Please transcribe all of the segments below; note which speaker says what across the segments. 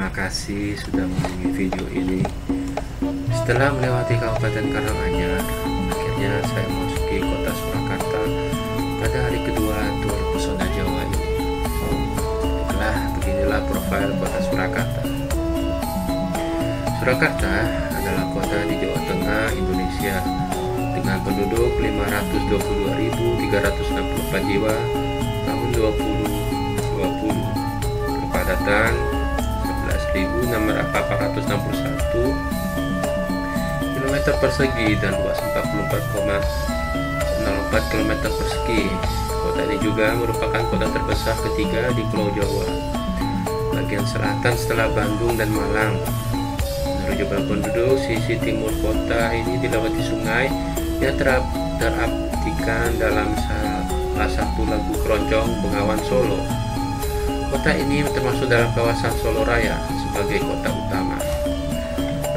Speaker 1: Terima kasih sudah mengunjungi video ini. Setelah melewati Kabupaten Karanganyar, akhirnya saya memasuki kota Surakarta pada hari kedua tur pesona Jawa ini. Beginilah profil kota Surakarta. Surakarta adalah kota di Jawa Tengah, Indonesia, dengan penduduk 522.364 jiwa tahun 2020, kepadatan 11.461 km persegi dan luas 44,04 km persegi. Kota ini juga merupakan kota terbesar ketiga di Pulau Jawa, bagian selatan setelah Bandung dan Malang. Menurut jumlah penduduk, sisi timur kota ini dilewati sungai yang terabadikan dalam salah satu lagu keroncong Bengawan Solo. Kota ini termasuk dalam kawasan Solo Raya sebagai kota utama.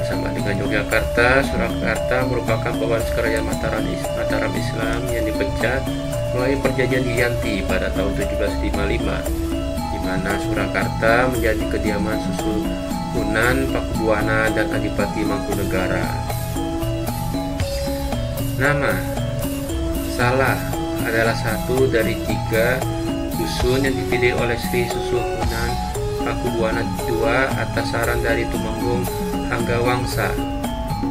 Speaker 1: Bersama dengan Yogyakarta, Surakarta merupakan bawaan kerajaan Mataram Islam yang dipecah melalui perjanjian Yanti pada tahun 1755, di mana Surakarta menjadi kediaman Susuhunan Pakubuwana dan Adipati Mangkunegara. Nama Salah adalah satu dari 3 dusun yang dipilih oleh Sri Susuhunan Pakubuwana II atas saran dari Tumenggung Hanggawangsa,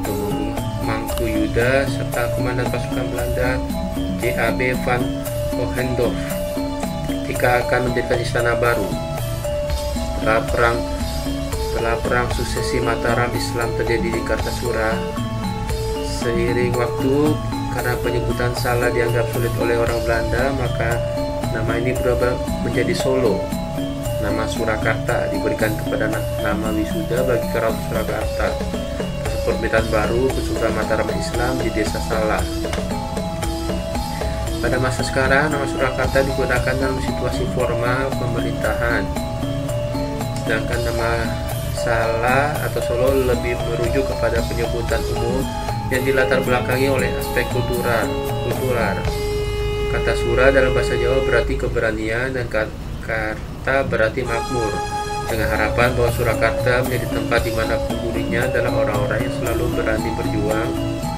Speaker 1: Tumenggung Mangkuyuda, serta komandan pasukan Belanda J.A.B. van Hohendorf ketika akan mendirikan istana baru. Setelah perang suksesi Mataram Islam terjadi di Kartasura, seiring waktu karena penyebutan Salah dianggap sulit oleh orang Belanda, maka nama ini berubah menjadi Solo. Nama Surakarta diberikan kepada nama wisuda bagi kerabat Surakarta. Permintaan baru Kesultanan Mataram Islam di Desa Salah. Pada masa sekarang, nama Surakarta digunakan dalam situasi formal pemerintahan, sedangkan nama Salah atau Solo lebih merujuk kepada penyebutan umum yang dilatar belakangi oleh aspek kultural. Kata Sura dalam bahasa Jawa berarti keberanian dan Karta berarti makmur, dengan harapan bahwa Surakarta menjadi tempat di mana penghuninya adalah orang-orang yang selalu berani berjuang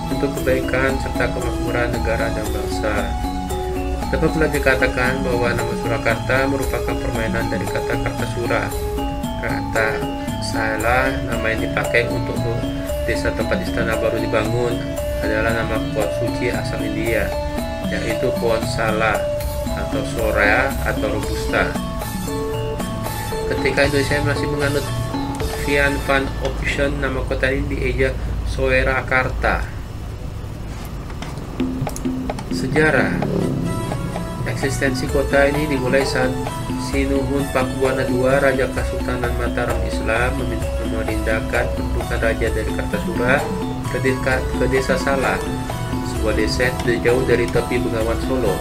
Speaker 1: untuk kebaikan serta kemakmuran negara dan bangsa. Dapat pula dikatakan bahwa nama Surakarta merupakan permainan dari kata Kartasura. Kata Salah, nama yang dipakai untuk desa tempat istana baru dibangun, adalah nama pohon suci asal India, yaitu pohon Salah atau Sorea atau Robusta. Ketika Indonesia masih menganut Vian van Option, nama kota ini dieja Soerakarta. Sejarah. Eksistensi kota ini dimulai saat Sinuhun Pakubuwana II, Raja Kesultanan Mataram Islam, memerintahkan pasukan raja dari Kartasura ke desa Salah, sebuah desa jauh dari tepi Bengawan Solo.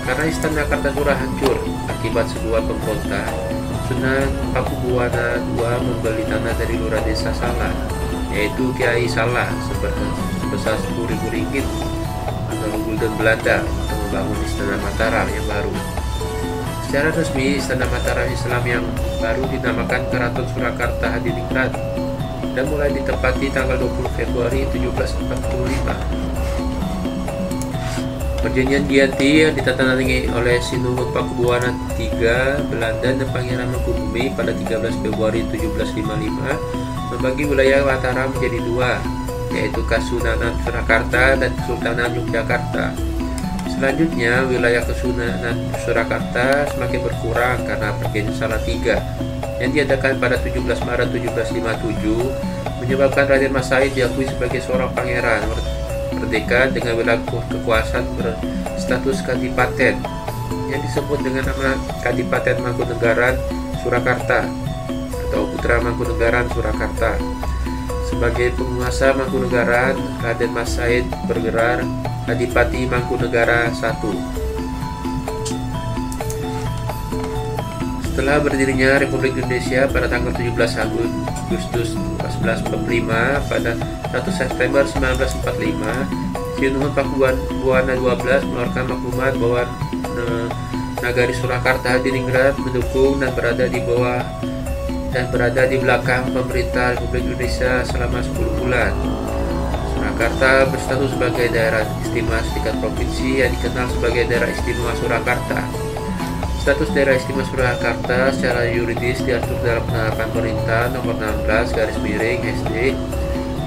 Speaker 1: Karena istana Kartasura hancur akibat sebuah pemberontak, Sunan Pakubuwana II membeli tanah dari lurah desa Salah, yaitu Kiai Salah, sebesar 10.000 ringgit atau gulden Belanda, untuk membangun istana Mataram yang baru. Secara resmi, istana Mataram Islam yang baru dinamakan Keraton Surakarta Hadiningrat dan mulai ditempati tanggal 20 Februari 1745. Perjanjian Giyanti yang ditandatangani oleh Sinuhun Pakubuwana III Belanda dan Pangeran Mangkubumi pada 13 Februari 1755 membagi wilayah Mataram menjadi 2, yaitu Kasunanan Surakarta dan Kesultanan Yogyakarta. Selanjutnya, wilayah Kesultanan Surakarta semakin berkurang karena perjanjian Salatiga yang diadakan pada 17 Maret 1757 menyebabkan Raden Mas Said diakui sebagai seorang pangeran merdeka dengan wilayah kekuasaan berstatus kadipaten yang disebut dengan nama Kadipaten Mangkunegaran Surakarta atau Putra Mangkunegaran Surakarta. Sebagai penguasa Mangkunegaran, Raden Mas Said bergelar Adipati Mangkunegara I. Setelah berdirinya Republik Indonesia pada tanggal 17 Agustus 1445, pada 1 September 1945, Sinuhun Pakubuwana XII mengeluarkan maklumat bahwa Nagari Surakarta Hadiningrat mendukung dan berada di bawah dan berada di belakang pemerintah Republik Indonesia selama 10 bulan. Surakarta berstatus sebagai daerah istimewa setingkat provinsi yang dikenal sebagai daerah istimewa Surakarta. Status daerah istimewa Surakarta secara yuridis diatur dalam penetapan pemerintah nomor 16/SD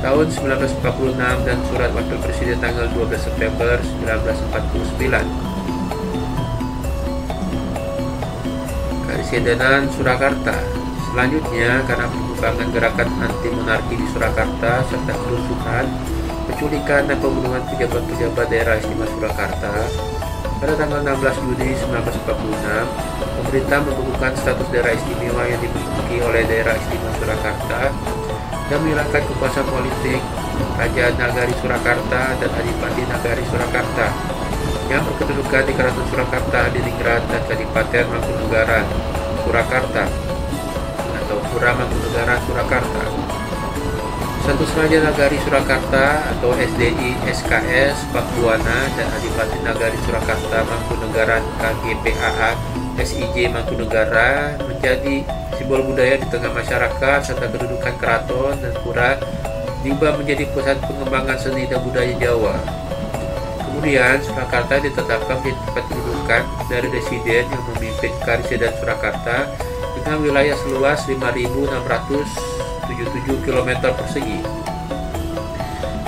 Speaker 1: tahun 1946 dan surat wakil presiden tanggal 12 September 1949. Karisidenan Surakarta. Selanjutnya, karena perkembangan gerakan anti monarki di Surakarta serta kerusuhan, penculikan dan pembunuhan pejabat-pejabat daerah istimewa Surakarta, pada tanggal 16 Juni 1946, pemerintah membekukan status daerah istimewa yang dimiliki oleh daerah istimewa Surakarta dan menyerahkan kekuasaan politik Kerajaan Nagari Surakarta dan Adipati Nagari Surakarta yang berkedudukan di Keraton Surakarta, Diningrat, dan Kadipaten Mangkunegaran Surakarta atau Pura Mangkunegaran Surakarta. Status Raja Nagari Surakarta atau SDI SKS Pakubuwana dan Adipati Nagari Surakarta Mangkunegaran KGPAA SIJ Mangkunegara menjadi simbol budaya di tengah masyarakat serta kedudukan keraton dan pura diubah menjadi pusat pengembangan seni dan budaya Jawa. Kemudian Surakarta ditetapkan menjadi tempat kedudukan dari residen yang memimpin Karisidenan Surakarta dengan wilayah seluas 5.677 km persegi.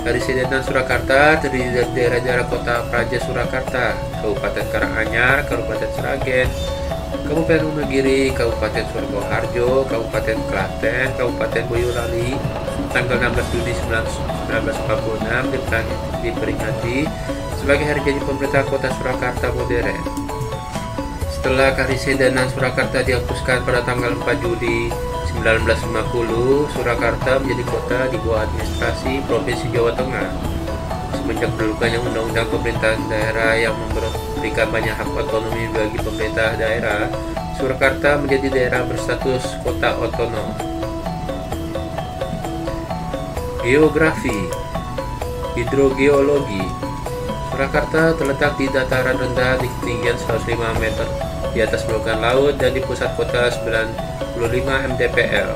Speaker 1: Karisidenan Surakarta terdiri dari daerah-daerah kota Praja Surakarta, Kabupaten Karanganyar, Kabupaten Sragen, Kabupaten Wonogiri, Kabupaten Sukoharjo, Kabupaten Klaten, Kabupaten Boyolali. Tanggal 16 Juni 1946 diperingati sebagai hari jadi pemerintah kota Surakarta modern. Setelah Karisidenan Surakarta dihapuskan pada tanggal 4 Juli 1950, Surakarta menjadi kota di bawah administrasi Provinsi Jawa Tengah. Semenjak berlakunya Undang-Undang Pemerintahan Daerah yang memberikan banyak hak otonomi bagi pemerintah daerah, Surakarta menjadi daerah berstatus kota otonom. Geografi. Hidrogeologi. Surakarta terletak di dataran rendah di ketinggian 105 meter di atas permukaan laut dan di pusat kota 95 mdpl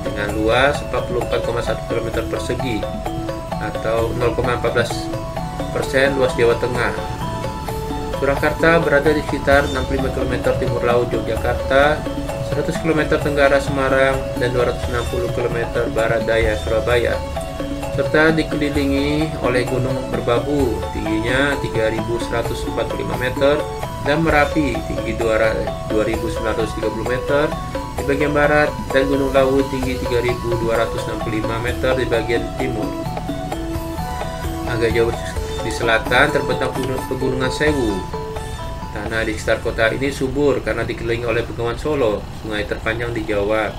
Speaker 1: dengan luas 44,1 km persegi atau 0,14% luas Jawa Tengah. Surakarta berada di sekitar 65 km timur laut Yogyakarta, 100 km tenggara Semarang, dan 260 km barat daya Surabaya, serta dikelilingi oleh Gunung Merbabu, tingginya 3.145 meter, dan Merapi, tinggi 2.930 meter di bagian barat, dan Gunung Lawu, tinggi 3.265 meter di bagian timur. Agak jauh di selatan terbentang Pegunungan Sewu. Tanah di sekitar kota ini subur karena dikelilingi oleh Bengawan Solo, sungai terpanjang di Jawa,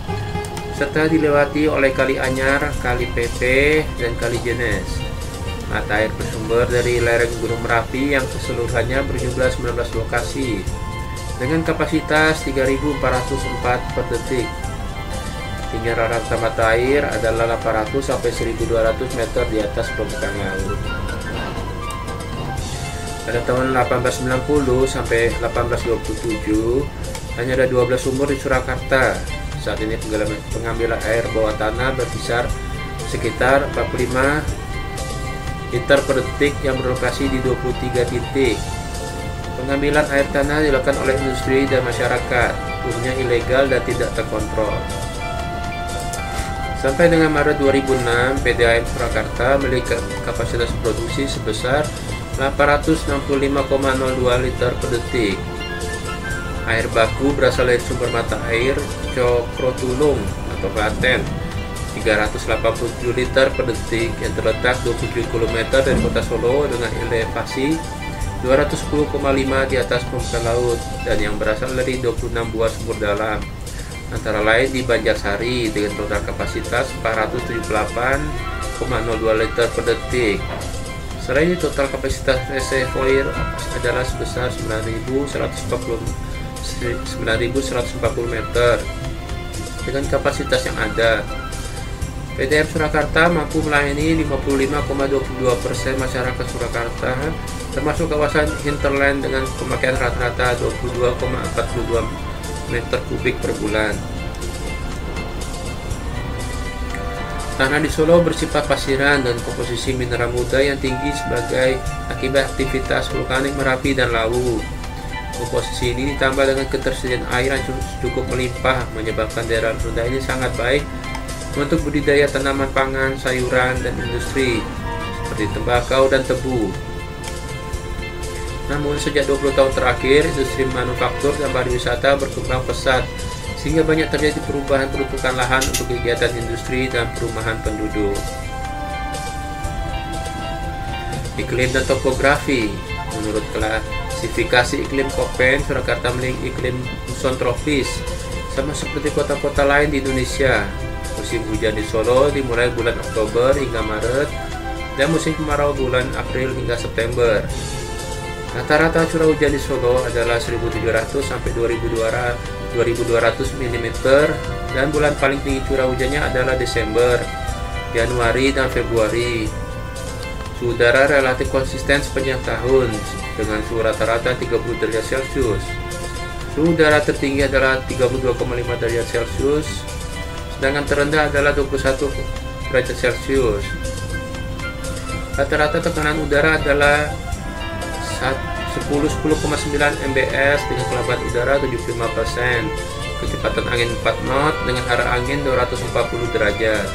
Speaker 1: serta dilewati oleh Kali Anyar, Kali Pepe, dan Kali Jenes. Mata air bersumber dari lereng Gunung Merapi yang keseluruhannya berjumlah 19 lokasi dengan kapasitas 3.404 per detik. Tinggi rata mata air adalah 800 sampai 1.200 meter di atas permukaan laut. Pada tahun 1890 sampai 1827 hanya ada 12 sumur di Surakarta. Saat ini pengambilan air bawah tanah berkisar sekitar 45 liter per detik yang berlokasi di 23 titik. Pengambilan air tanah dilakukan oleh industri dan masyarakat, umumnya ilegal dan tidak terkontrol. Sampai dengan Maret 2006, PDAM Surakarta memiliki kapasitas produksi sebesar 865,02 liter per detik. Air baku berasal dari sumber mata air Cokrotulung atau Klaten, 387 liter per detik yang terletak 27 km dari kota Solo dengan elevasi 210,5 di atas permukaan laut, dan yang berasal dari 26 buah sumur dalam, antara lain di Banjarsari dengan total kapasitas 478,02 liter per detik. Selain itu, total kapasitas reservoir adalah sebesar 9.140 meter dengan kapasitas yang ada. PDAM Surakarta mampu melayani 55,22% masyarakat Surakarta, termasuk kawasan hinterland dengan pemakaian rata-rata 22,42 meter kubik per bulan. Tanah di Solo bersifat pasiran dan komposisi mineral muda yang tinggi sebagai akibat aktivitas vulkanik Merapi dan Lawu. Komposisi ini ditambah dengan ketersediaan air yang cukup melimpah menyebabkan daerah rendah ini sangat baik untuk budidaya tanaman pangan, sayuran, dan industri seperti tembakau dan tebu. Namun sejak 20 tahun terakhir, industri manufaktur dan pariwisata berkembang pesat sehingga banyak terjadi perubahan peruntukan lahan untuk kegiatan industri dan perumahan penduduk. Iklim dan topografi. Menurut klasifikasi iklim Köppen, Surakarta memiliki iklim muson tropis, sama seperti kota-kota lain di Indonesia. Musim hujan di Solo dimulai bulan Oktober hingga Maret, dan musim kemarau bulan April hingga September. Rata-rata curah hujan di Solo adalah 1.700 sampai 2.200 mm, dan bulan paling tinggi curah hujannya adalah Desember, Januari, dan Februari. Suhu udara relatif konsisten sepanjang tahun dengan suhu rata-rata 30 derajat Celcius. Suhu udara tertinggi adalah 32,5 derajat Celcius, sedangkan terendah adalah 21 derajat Celcius. Rata-rata tekanan udara adalah 10,9 mbs dengan kelembapan udara 75%, kecepatan angin 4 knot dengan arah angin 240 derajat.